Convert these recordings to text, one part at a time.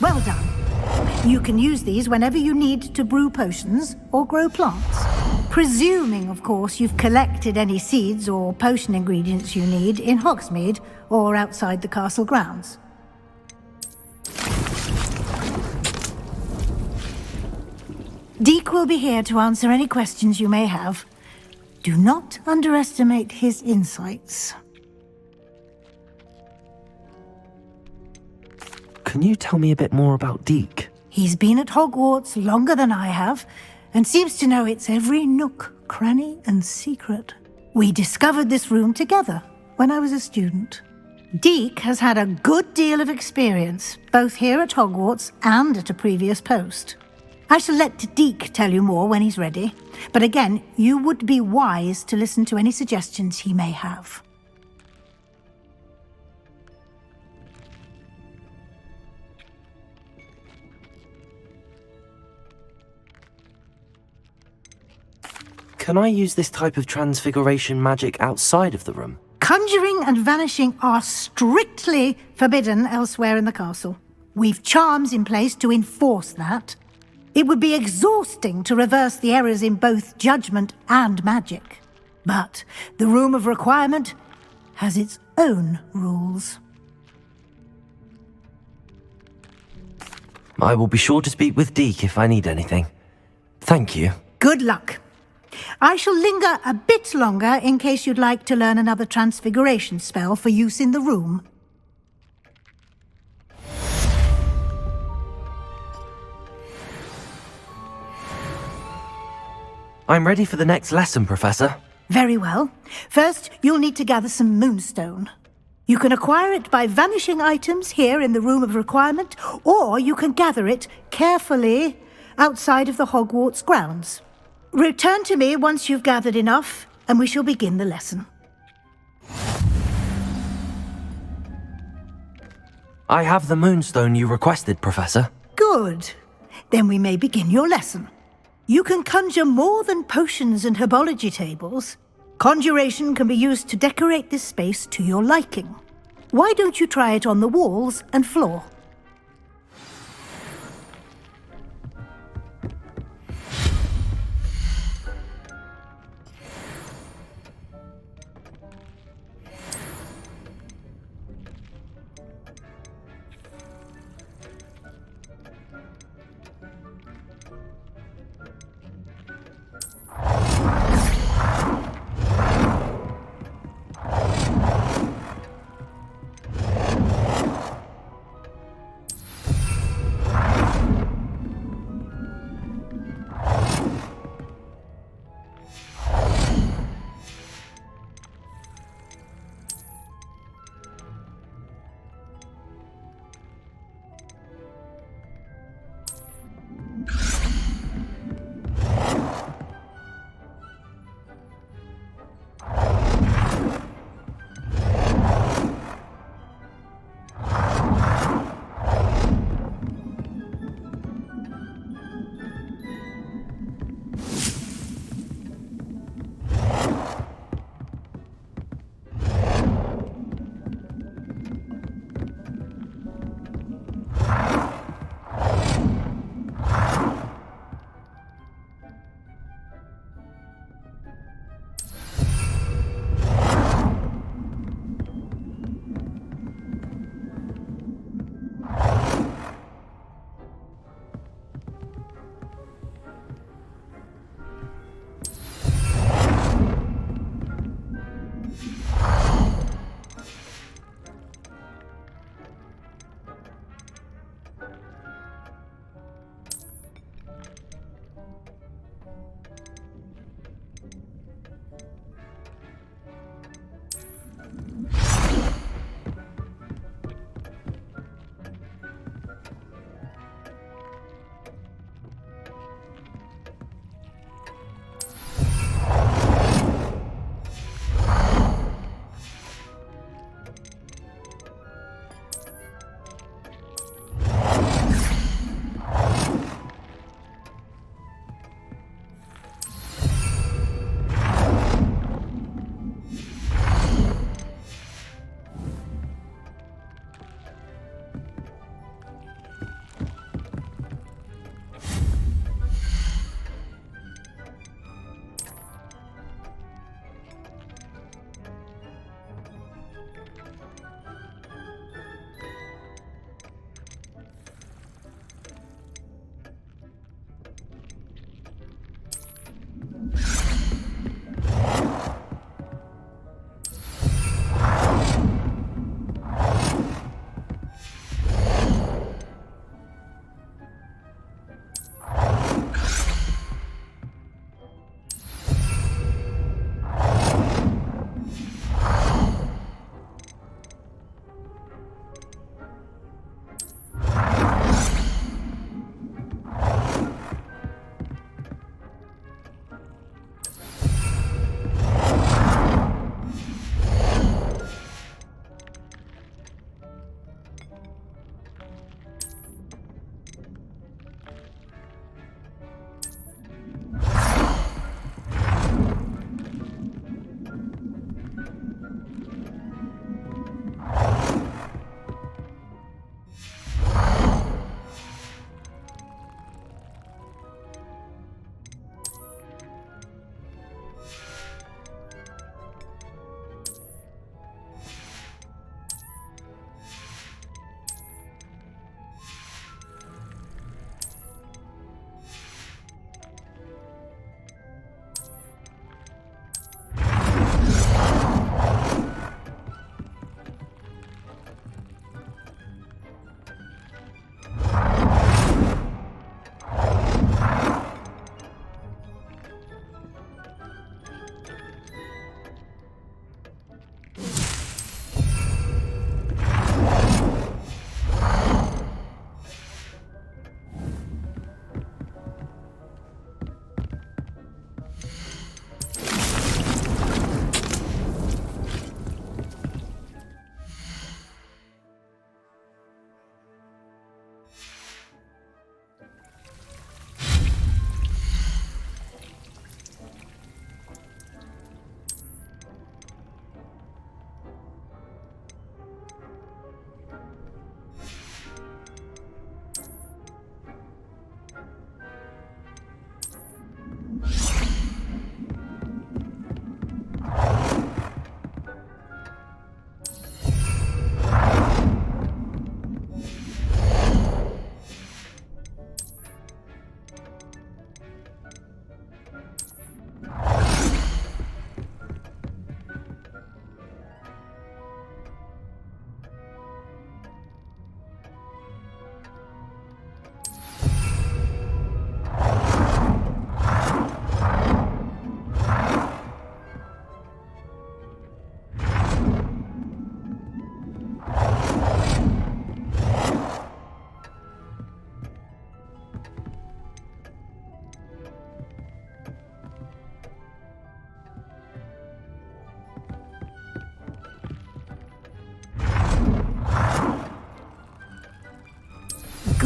Well done. You can use these whenever you need to brew potions or grow plants. Presuming, of course, you've collected any seeds or potion ingredients you need in Hogsmeade or outside the castle grounds. Deek will be here to answer any questions you may have. Do not underestimate his insights. Can you tell me a bit more about Deek? He's been at Hogwarts longer than I have, and seems to know its every nook, cranny, and secret. We discovered this room together when I was a student. Deek has had a good deal of experience, both here at Hogwarts and at a previous post. I shall let Deek tell you more when he's ready, but again, you would be wise to listen to any suggestions he may have. Can I use this type of transfiguration magic outside of the room? Conjuring and vanishing are strictly forbidden elsewhere in the castle. We've charms in place to enforce that. It would be exhausting to reverse the errors in both judgment and magic. But the Room of Requirement has its own rules. I will be sure to speak with Deek if I need anything. Thank you. Good luck. I shall linger a bit longer in case you'd like to learn another transfiguration spell for use in the room. I'm ready for the next lesson, Professor. Very well. First, you'll need to gather some moonstone. You can acquire it by vanishing items here in the Room of Requirement, or you can gather it carefully outside of the Hogwarts grounds. Return to me once you've gathered enough, and we shall begin the lesson. I have the moonstone you requested, Professor. Good. Then we may begin your lesson. You can conjure more than potions and herbology tables. Conjuration can be used to decorate this space to your liking. Why don't you try it on the walls and floor?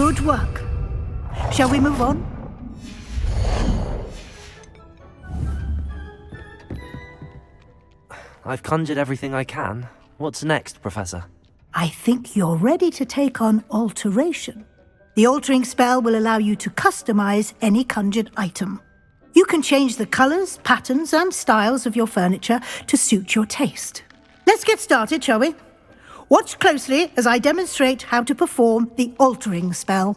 Good work. Shall we move on? I've conjured everything I can. What's next, Professor? I think you're ready to take on alteration. The altering spell will allow you to customize any conjured item. You can change the colors, patterns, and styles of your furniture to suit your taste. Let's get started, shall we? Watch closely as I demonstrate how to perform the altering spell.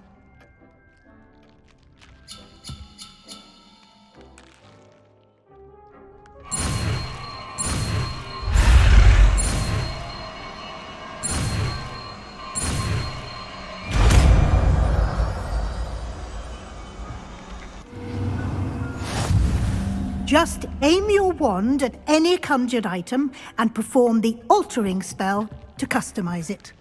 Just aim your wand at any conjured item and perform the altering spell to customize it.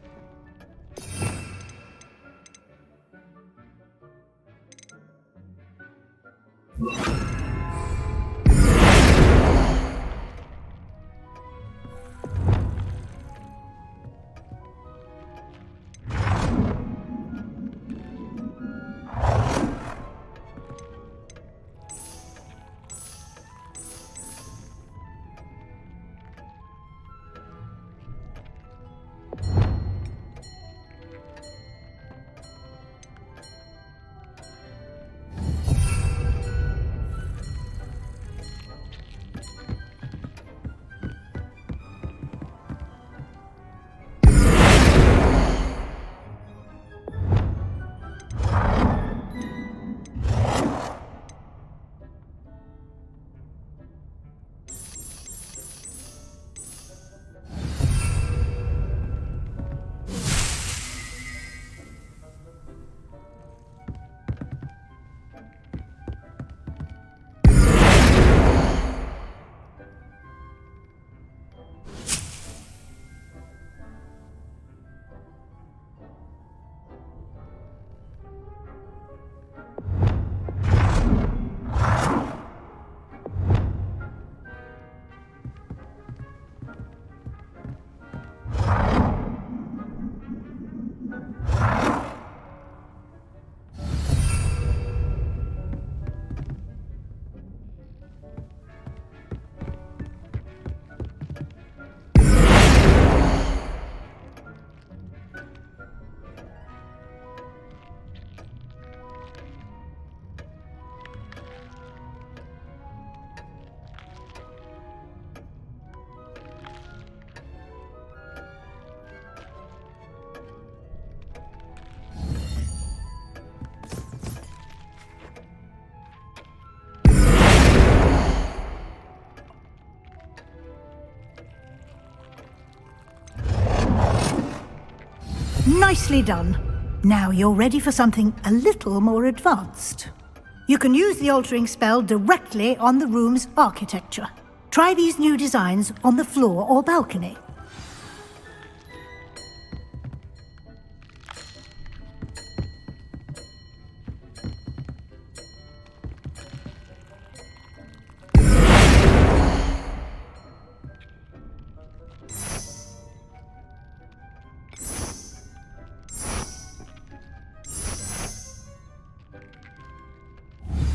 Nicely done. Now you're ready for something a little more advanced. You can use the altering spell directly on the room's architecture. Try these new designs on the floor or balcony.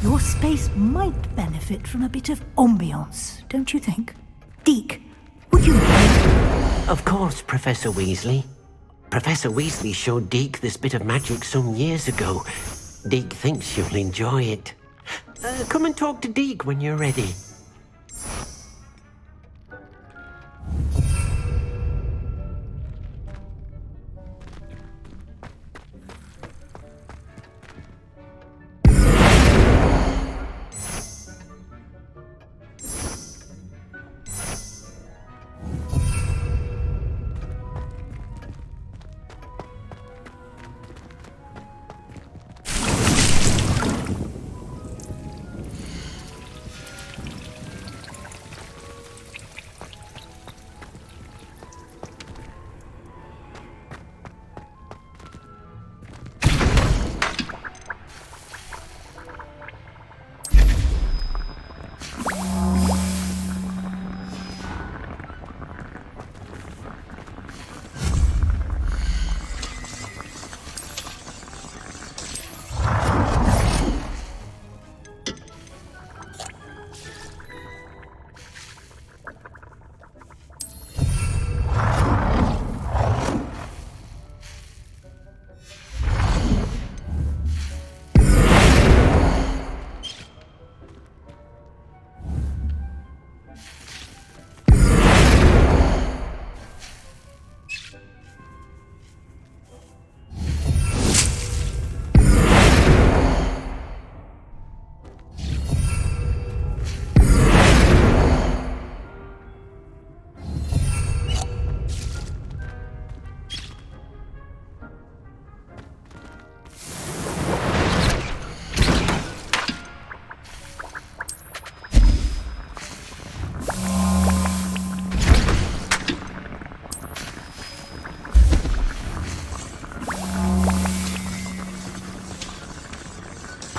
Your space might benefit from a bit of ambiance, don't you think? Deke, would you mind? Of course, Professor Weasley. Professor Weasley showed Deke this bit of magic some years ago. Deke thinks you'll enjoy it. Come and talk to Deke when you're ready.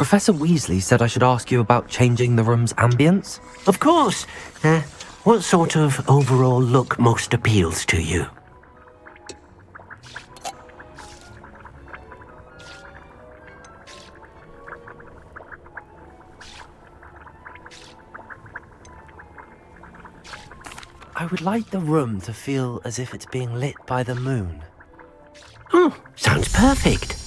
Professor Weasley said I should ask you about changing the room's ambience. Of course. What sort of overall look most appeals to you? I would like the room to feel as if it's being lit by the moon. Oh, sounds perfect.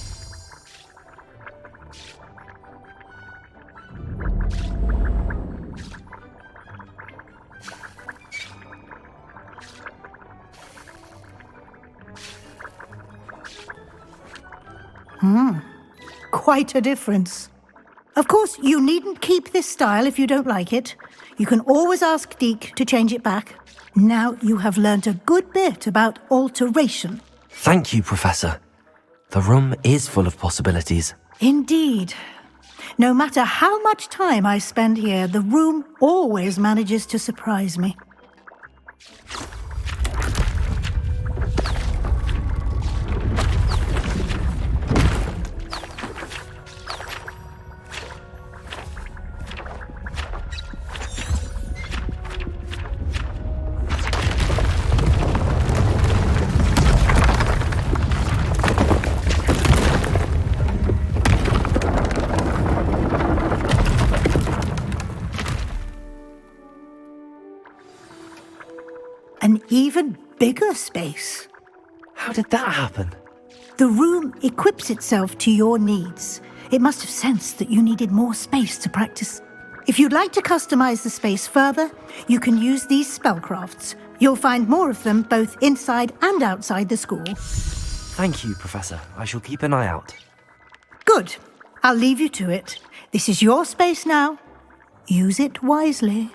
Quite a difference. Of course, you needn't keep this style if you don't like it. You can always ask Deke to change it back. Now you have learnt a good bit about alteration. Thank you, Professor. The room is full of possibilities. Indeed. No matter how much time I spend here, the room always manages to surprise me. An even bigger space. How did that happen? The room equips itself to your needs. It must have sensed that you needed more space to practice. If you'd like to customize the space further, you can use these spellcrafts. You'll find more of them both inside and outside the school. Thank you, Professor. I shall keep an eye out. Good. I'll leave you to it. This is your space now. Use it wisely.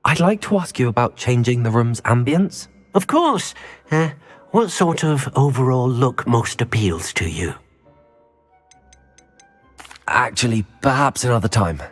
I'd like to ask you about changing the room's ambience. Of course. What sort of overall look most appeals to you? Actually, perhaps another time.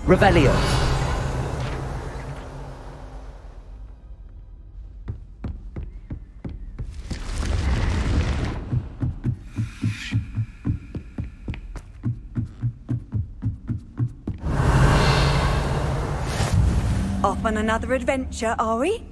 Revelio. Off on another adventure, are we?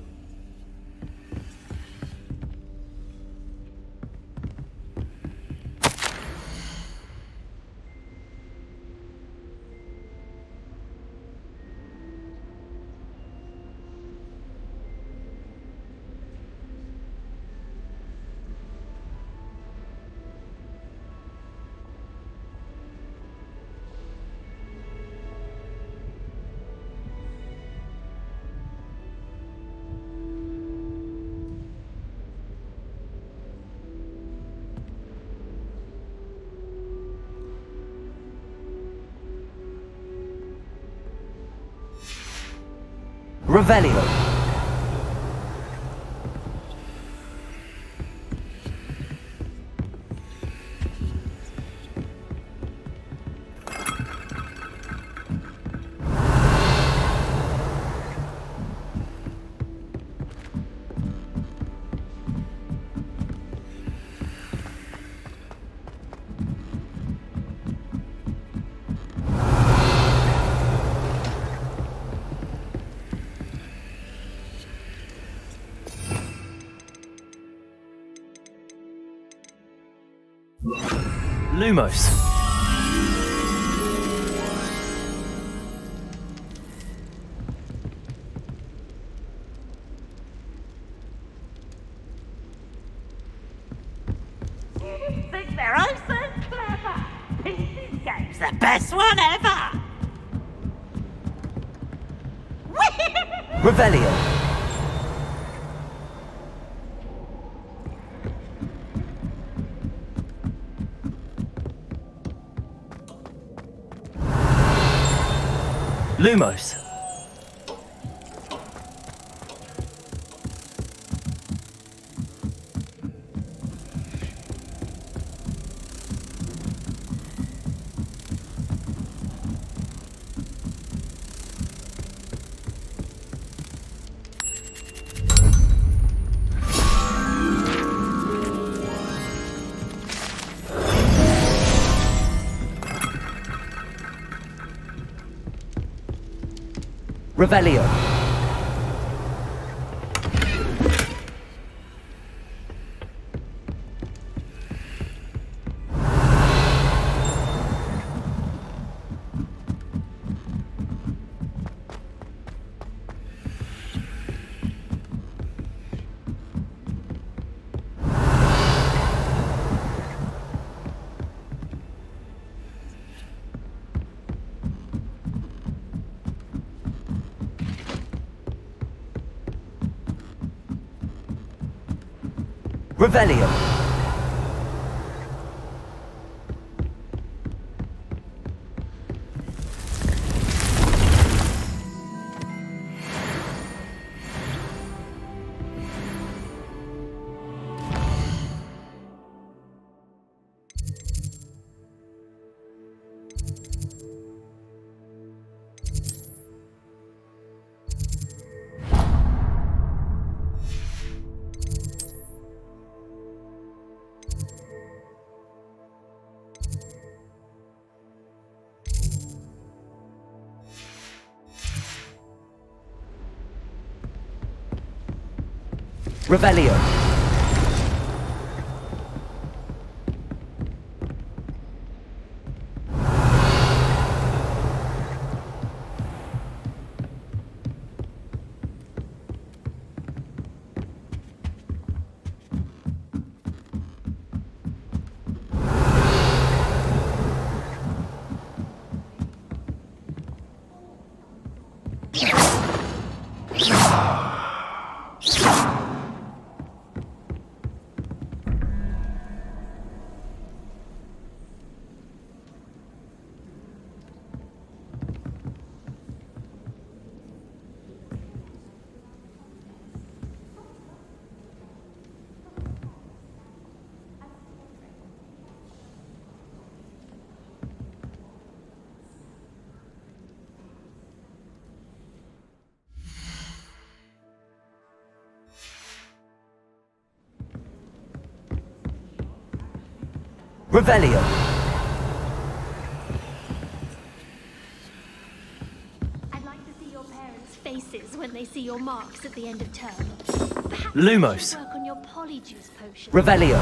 Revelio. Lumos. Think they're oh so clever. This game's the best one ever. Revelio. Lumos. Revelio. Revelio. Revelio. Revelio. I'd like to see your parents' faces when they see your marks at the end of term. Perhaps Lumos. you should work on your polyjuice potion. Revelio.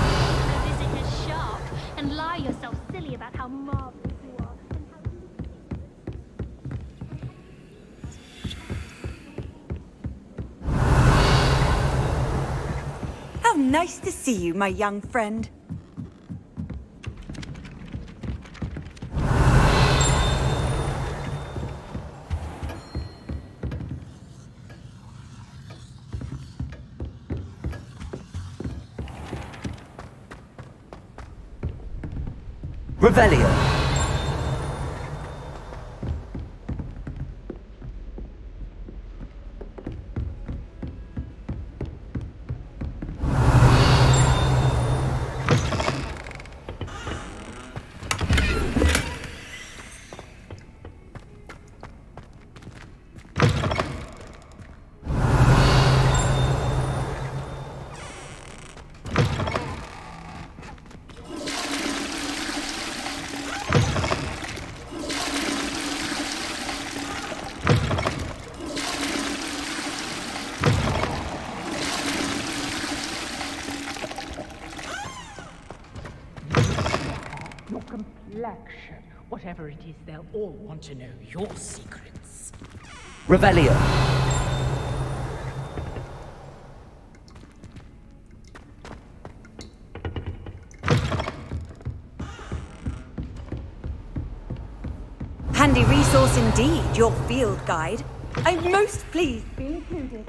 Visit her shop and lie yourself silly about how marvelous you are. How nice to see you, my young friend. Revelio. Your complexion. Whatever it is, they'll all want to know your secrets. Revelio. Handy resource indeed, your field guide. I'm most pleased to be included.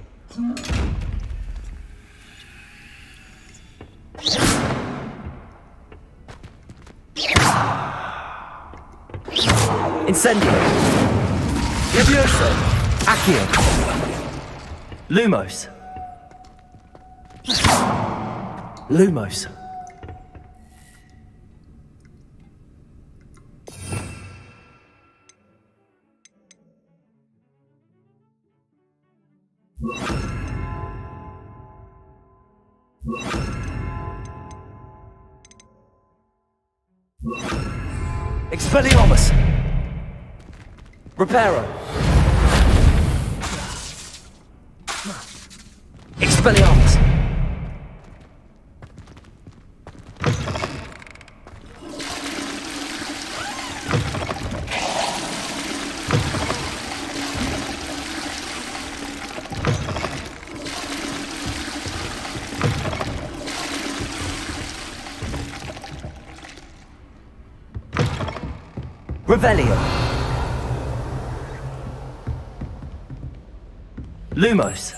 Incendio. Levioso. Accio. Lumos. Lumos. Expelliarmus. Reparo. Expelliarmus. Revelio. Lumos.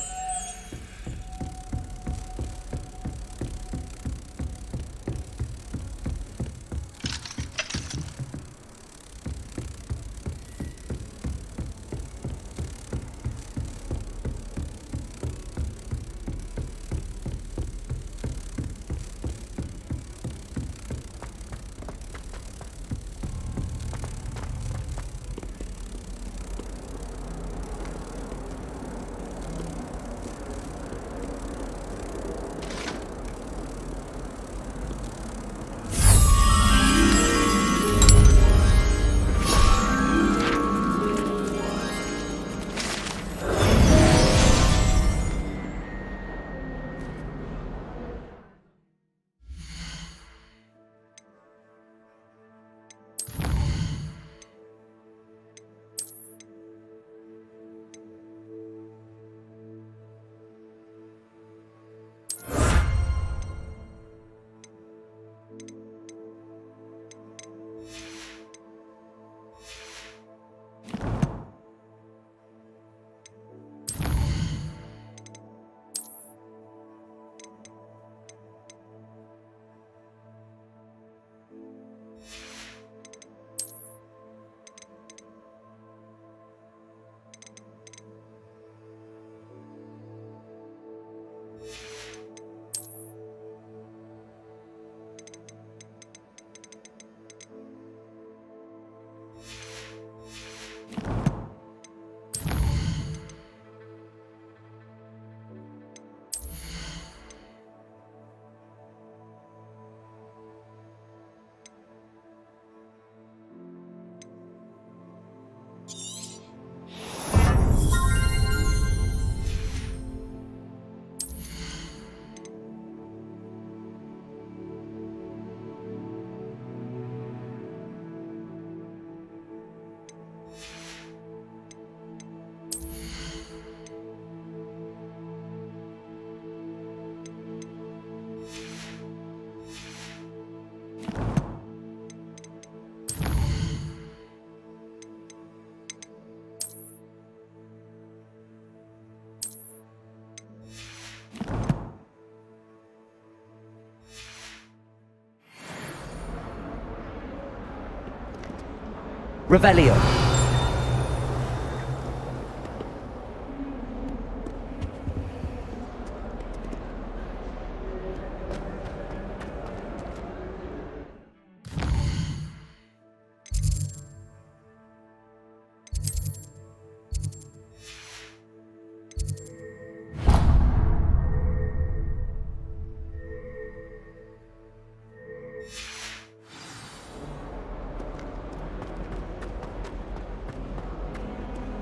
Revelio.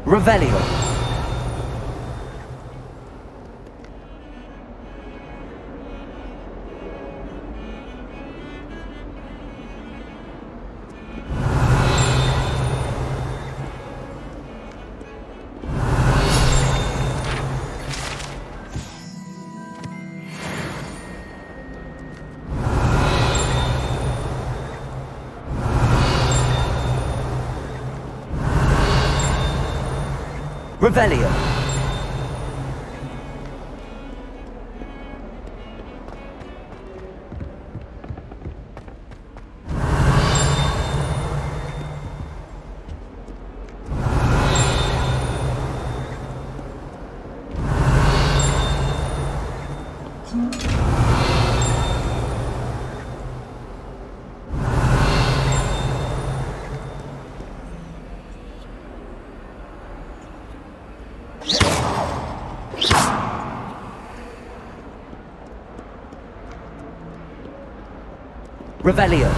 Revelio. Revelio. Revelio.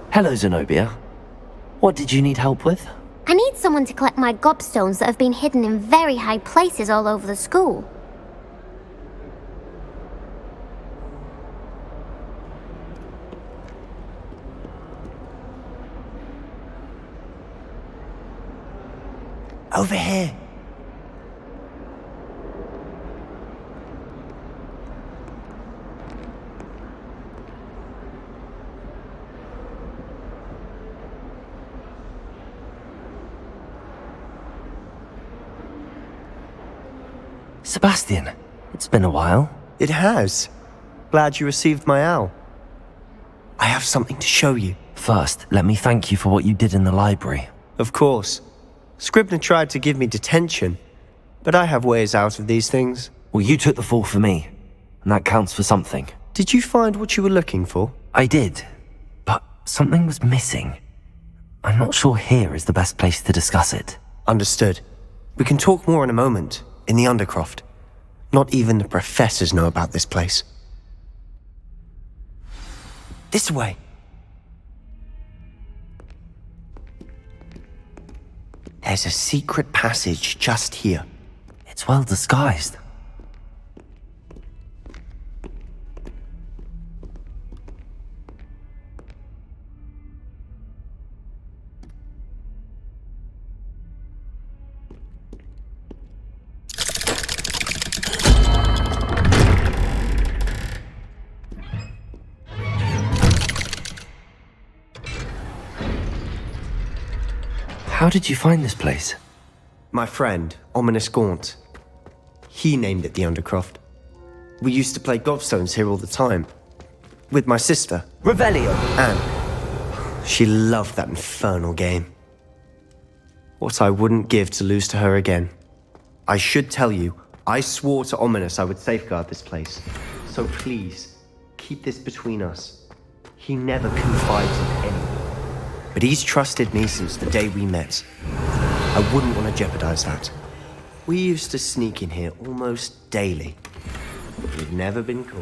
Hello, Zenobia. What did you need help with? I need someone to collect my gobstones that have been hidden in very high places all over the school. Over here. Sebastian, it's been a while. It has. Glad you received my owl. I have something to show you. First, let me thank you for what you did in the library. Of course. Scribner tried to give me detention, but I have ways out of these things. Well, you took the fall for me, and that counts for something. Did you find what you were looking for? I did, but something was missing. I'm not sure here is the best place to discuss it. Understood. We can talk more in a moment, in the Undercroft. Not even the professors know about this place. This way. There's a secret passage just here. It's well disguised. How did you find this place? My friend, Ominous Gaunt. He named it the Undercroft. We used to play gobstones here all the time. With my sister, Revelio! Anne. She loved that infernal game. What I wouldn't give to lose to her again. I should tell you, I swore to Ominous I would safeguard this place. So please, keep this between us. He never confides in anyone. But he's trusted me since the day we met. I wouldn't want to jeopardize that. We used to sneak in here almost daily. We've never been caught.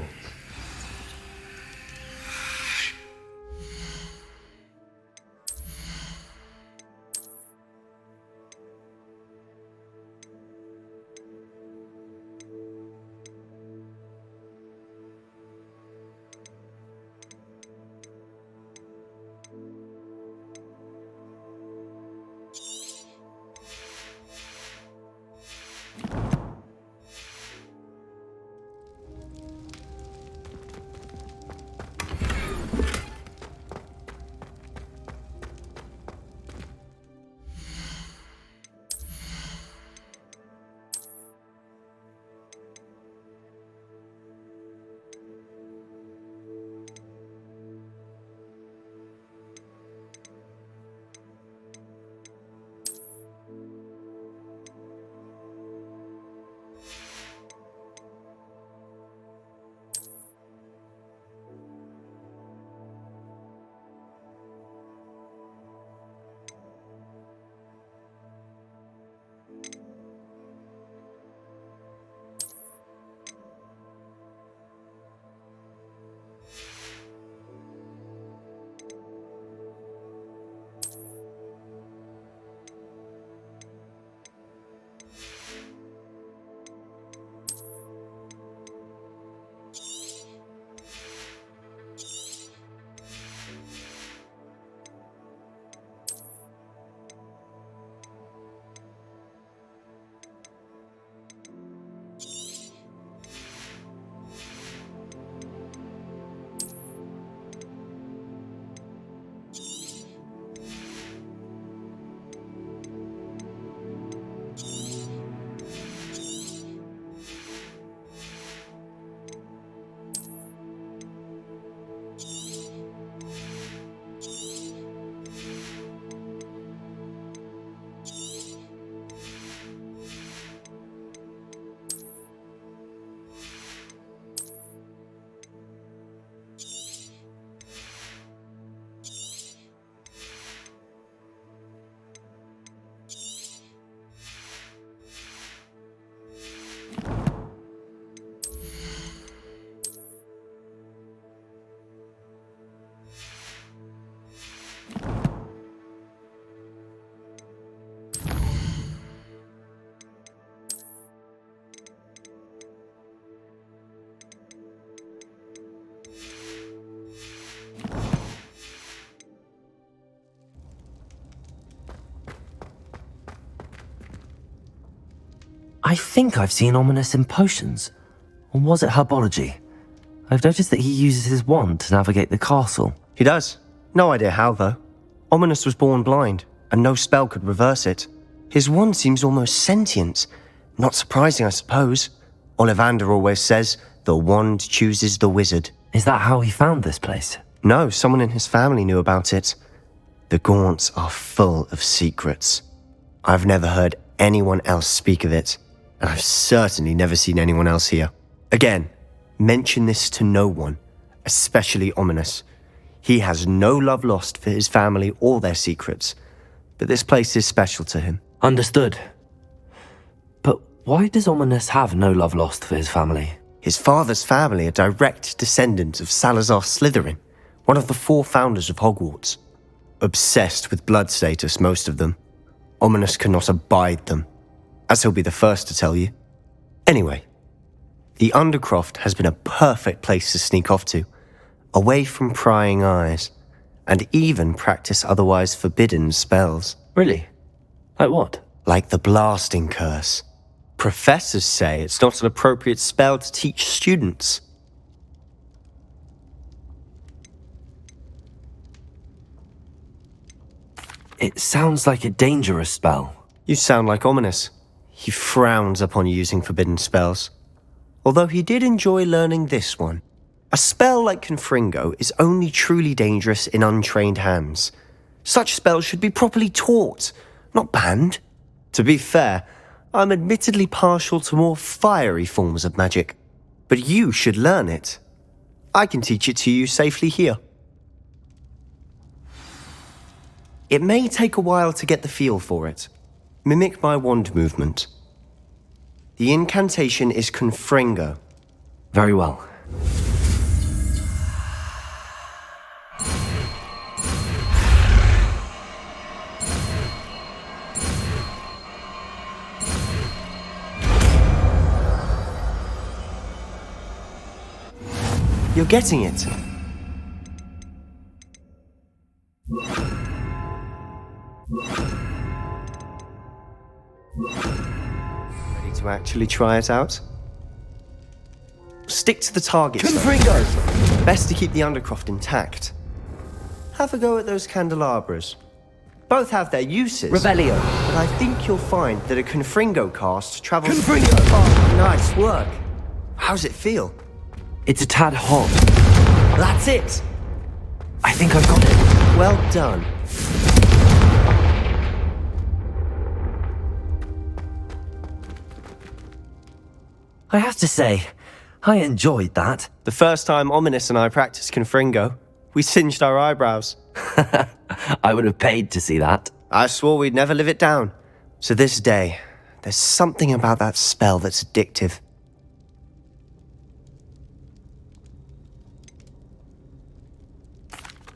I think I've seen Ominous in potions. Or was it herbology? I've noticed that he uses his wand to navigate the castle. He does. No idea how, though. Ominous was born blind, and no spell could reverse it. His wand seems almost sentient. Not surprising, I suppose. Ollivander always says, the wand chooses the wizard. Is that how he found this place? No, someone in his family knew about it. The Gaunts are full of secrets. I've never heard anyone else speak of it, and I've certainly never seen anyone else here. Again, mention this to no one, especially Ominous. He has no love lost for his family or their secrets, but this place is special to him. Understood. But why does Ominous have no love lost for his family? His father's family are direct descendants of Salazar Slytherin, one of the 4 founders of Hogwarts. Obsessed with blood status, most of them. Ominous cannot abide them, as he'll be the first to tell you. Anyway, the Undercroft has been a perfect place to sneak off to, away from prying eyes, and even practice otherwise forbidden spells. Really? Like what? Like the blasting curse. Professors say it's not an appropriate spell to teach students. It sounds like a dangerous spell. You sound like Ominous. He frowns upon using forbidden spells. Although he did enjoy learning this one. A spell like Confringo is only truly dangerous in untrained hands. Such spells should be properly taught, not banned. To be fair, I'm admittedly partial to more fiery forms of magic. But you should learn it. I can teach it to you safely here. It may take a while to get the feel for it. Mimic my wand movement. The incantation is Confringo. Very well. You're getting it. Ready to actually try it out? Stick to the target. Confringo! Best to keep the Undercroft intact. Have a go at those candelabras. Both have their uses. Revelio. But I think you'll find that a Confringo cast travels... Confringo! Oh, nice work. How's it feel? It's a tad hot. That's it. I think I've got it. Well done. I have to say, I enjoyed that. The first time Ominous and I practiced Confringo, we singed our eyebrows. I would have paid to see that. I swore we'd never live it down. To this day, there's something about that spell that's addictive.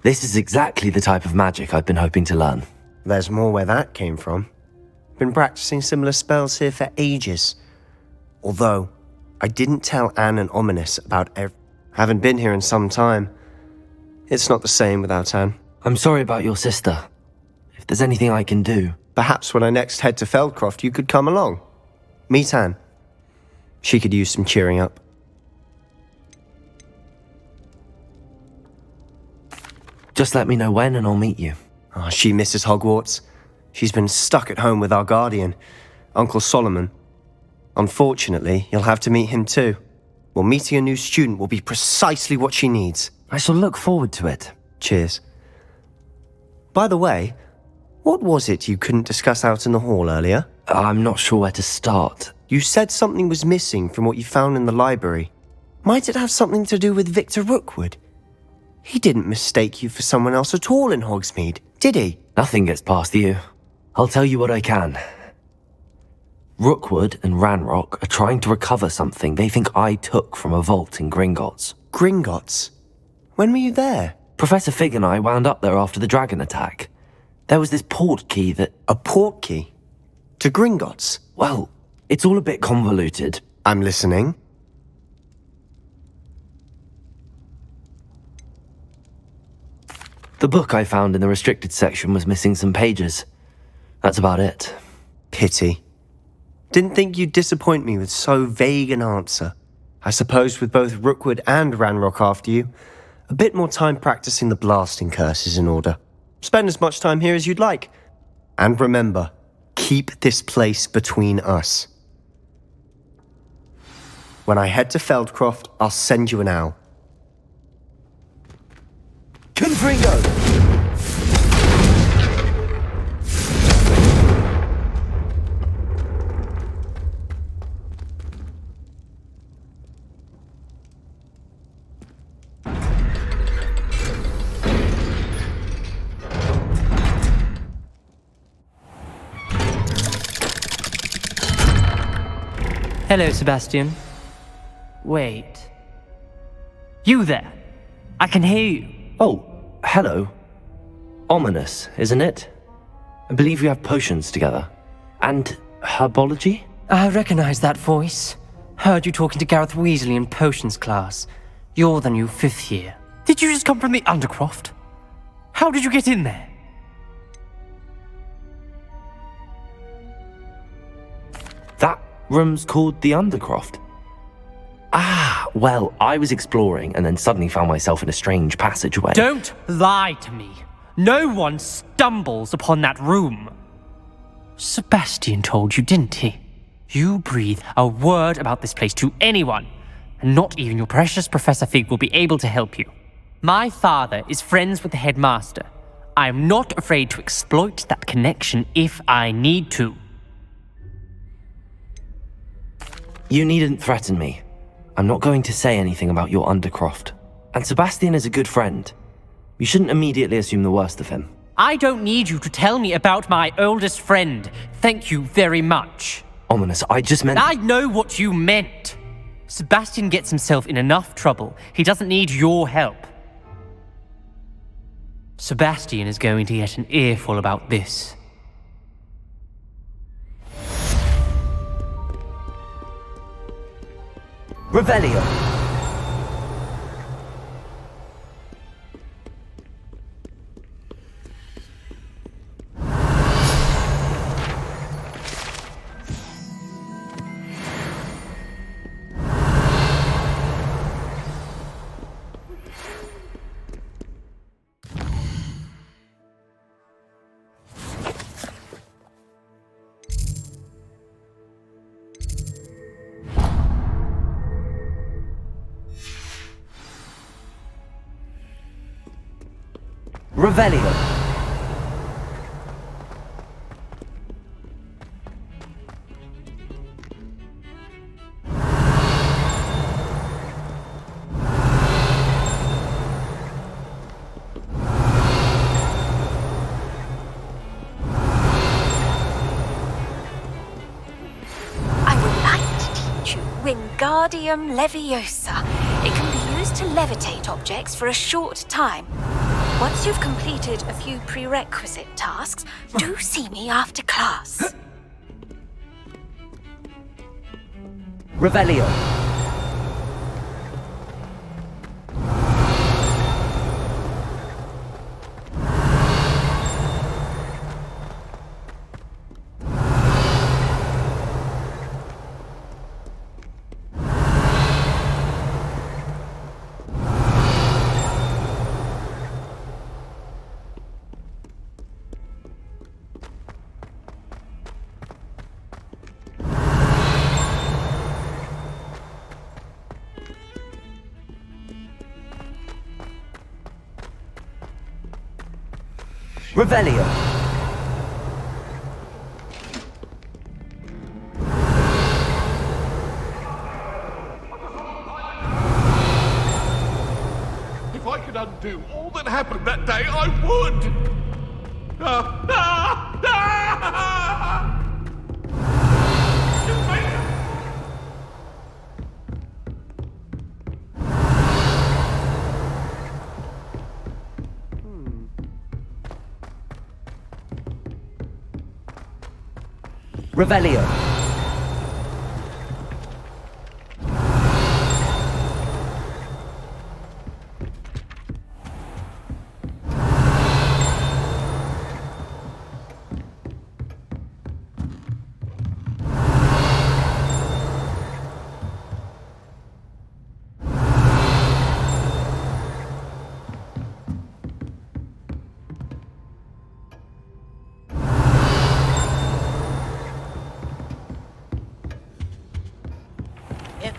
This is exactly the type of magic I've been hoping to learn. There's more where that came from. Been practicing similar spells here for ages. Although, I didn't tell Anne and Ominous about Haven't been here in some time. It's not the same without Anne. I'm sorry about your sister. If there's anything I can do... Perhaps when I next head to Feldcroft, you could come along. Meet Anne. She could use some cheering up. Just let me know when and I'll meet you. Oh, she misses Hogwarts. She's been stuck at home with our guardian, Uncle Solomon. Unfortunately, you'll have to meet him too. Well, meeting a new student will be precisely what she needs. I shall look forward to it. Cheers. By the way, what was it you couldn't discuss out in the hall earlier? I'm not sure where to start. You said something was missing from what you found in the library. Might it have something to do with Victor Rookwood? He didn't mistake you for someone else at all in Hogsmeade, did he? Nothing gets past you. I'll tell you what I can. Rookwood and Ranrock are trying to recover something they think I took from a vault in Gringotts. Gringotts? When were you there? Professor Fig and I wound up there after the dragon attack. There was this port key that... A port key? To Gringotts? Well, it's all a bit convoluted. I'm listening. The book I found in the restricted section was missing some pages. That's about it. Pity. Didn't think you'd disappoint me with so vague an answer. I suppose with both Rookwood and Ranrock after you, a bit more time practicing the blasting curse is in order. Spend as much time here as you'd like. And remember, keep this place between us. When I head to Feldcroft, I'll send you an owl. Confringo! Hello, Sebastian. Wait. You there? I can hear you. Oh, hello. Ominous, isn't it? I believe we have potions together. And herbology? I recognize that voice. Heard you talking to Gareth Weasley in potions class. You're the new 5th year. Did you just come from the Undercroft? How did you get in there? That room's called the Undercroft. Ah, well, I was exploring and then suddenly found myself in a strange passageway. Don't lie to me. No one stumbles upon that room. Sebastian told you, didn't he? You breathe a word about this place to anyone, and not even your precious Professor Fig will be able to help you. My father is friends with the headmaster. I am not afraid to exploit that connection if I need to. You needn't threaten me. I'm not going to say anything about your Undercroft. And Sebastian is a good friend. You shouldn't immediately assume the worst of him. I don't need you to tell me about my oldest friend. Thank you very much. Ominous, I just meant... I know what you meant. Sebastian gets himself in enough trouble. He doesn't need your help. Sebastian is going to get an earful about this. Revelio! Revelio! I would like to teach you Wingardium Leviosa. It can be used to levitate objects for a short time. Once you've completed a few prerequisite tasks, do see me after class. Revelio! Revelio! If I could undo all that happened that day, I would! Revelio!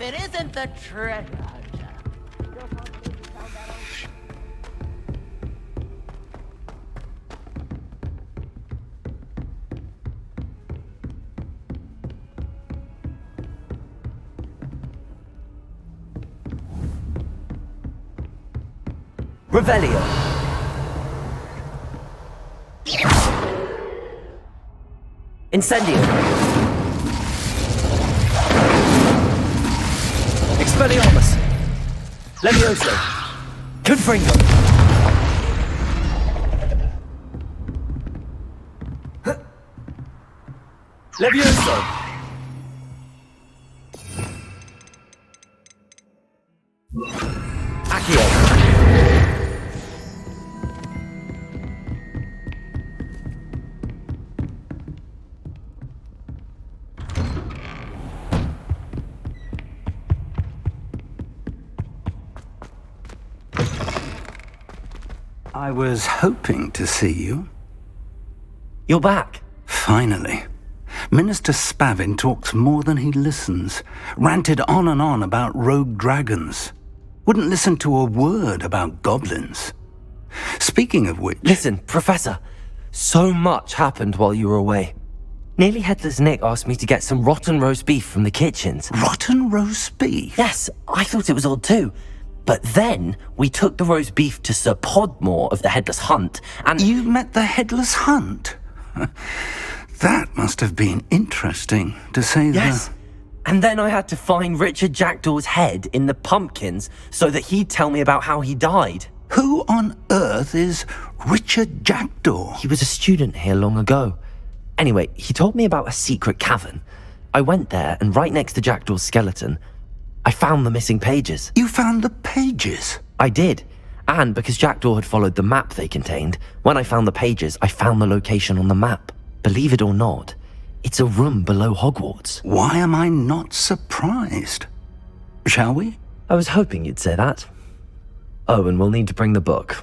if it isn't the treasure. Revelio. Incendio. Expelliarmus. Levioso. Confringo. Levioso. Accio. I was hoping to see you. You're back. Finally. Minister Spavin talks more than he listens. Ranted on and on about rogue dragons. Wouldn't listen to a word about goblins. Speaking of which... Listen, Professor. So much happened while you were away. Nearly Headless Nick asked me to get some rotten roast beef from the kitchens. Rotten roast beef? Yes, I thought it was odd too. But then we took the roast beef to Sir Podmore of the Headless Hunt, and... You met the Headless Hunt? That must have been interesting, to say the... Yes. And then I had to find Richard Jackdaw's head in the pumpkins so that he'd tell me about how he died. Who on earth is Richard Jackdaw? He was a student here long ago. Anyway, he told me about a secret cavern. I went there, and right next to Jackdaw's skeleton, I found the missing pages. You found the pages? I did. And because Jackdaw had followed the map they contained, when I found the pages, I found the location on the map. Believe it or not, it's a room below Hogwarts. Why am I not surprised? Shall we? I was hoping you'd say that. Oh, and we'll need to bring the book.